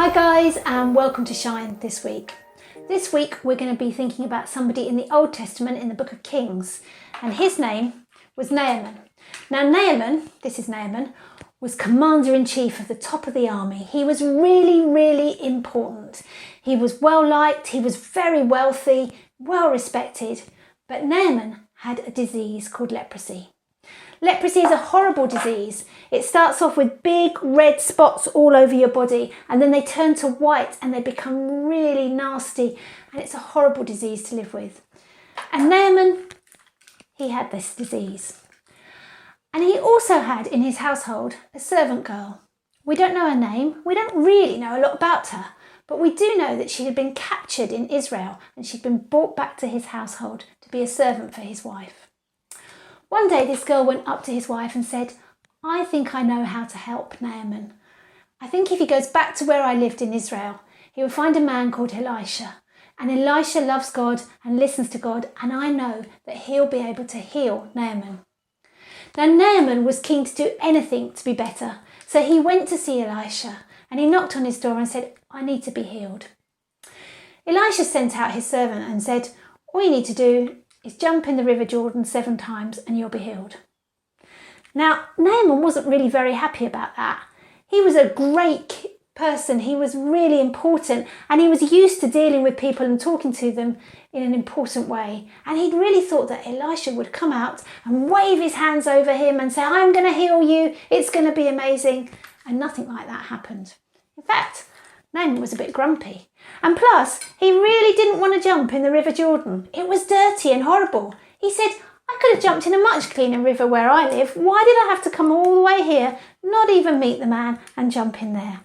Hi guys, and welcome to Shine this week. This week we're going to be thinking about somebody in the Old Testament in the book of Kings, and his name was Naaman. Now Naaman, this is Naaman, was commander-in-chief of the top of the army. He was really important. He was well liked, he was very wealthy, well respected, but Naaman had a disease called leprosy. Leprosy is a horrible disease. It starts off with big red spots all over your body, and then they turn to white and they become really nasty, and it's a horrible disease to live with. And Naaman, he had this disease. And he also had in his household a servant girl. We don't know her name. We don't really know a lot about her, but we do know that she had been captured in Israel and she'd been brought back to his household to be a servant for his wife. One day this girl went up to his wife and said, "I think I know how to help Naaman. I think if he goes back to where I lived in Israel, he will find a man called Elisha. And Elisha loves God and listens to God, and I know that he'll be able to heal Naaman." Now Naaman was keen to do anything to be better, so he went to see Elisha and he knocked on his door and said, "I need to be healed." Elisha sent out his servant and said, "All you need to do is jump in the river Jordan 7 times and you'll be healed." Now, Naaman wasn't really very happy about that. He was a great person, he was really important, and he was used to dealing with people and talking to them in an important way. And he'd really thought that Elisha would come out and wave his hands over him and say, "I'm going to heal you, it's going to be amazing." And nothing like that happened. In fact, Naaman was a bit grumpy. And plus, he really didn't want to jump in the River Jordan. It was dirty and horrible. He said, "I could have jumped in a much cleaner river where I live. Why did I have to come all the way here, not even meet the man, and jump in there?"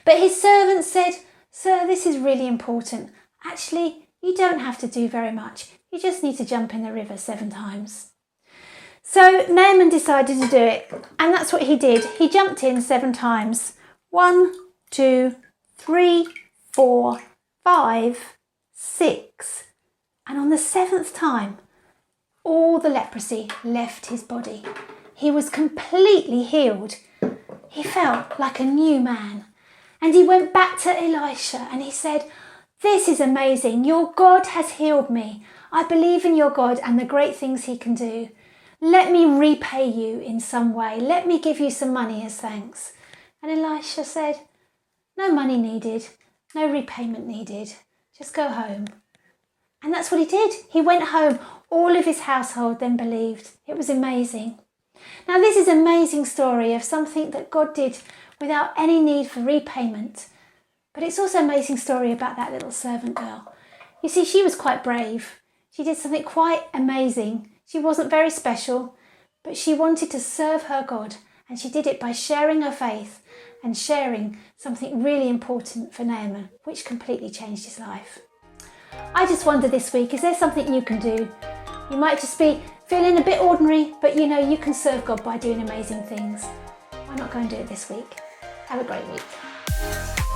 But his servant said, "Sir, this is really important. Actually, you don't have to do very much. You just need to jump in the river 7 times. So Naaman decided to do it, and that's what he did. He jumped in 7 times. 1, 2, 3, 4, 5, 6. And on the 7th time, all the leprosy left his body. He was completely healed. He felt like a new man. And he went back to Elisha and he said, "This is amazing. Your God has healed me. I believe in your God and the great things he can do. Let me repay you in some way. Let me give you some money as thanks." And Elisha said, "No money needed, no repayment needed. Just go home." And that's what he did. He went home. All of his household then believed. It was amazing. Now this is an amazing story of something that God did without any need for repayment. But it's also an amazing story about that little servant girl. You see, she was quite brave. She did something quite amazing. She wasn't very special, but she wanted to serve her God, and she did it by sharing her faith and sharing something really important for Naaman, which completely changed his life. I just wonder this week, is there something you can do? You might just be feeling a bit ordinary, but you know you can serve God by doing amazing things. Why not go and do it this week? Have a great week.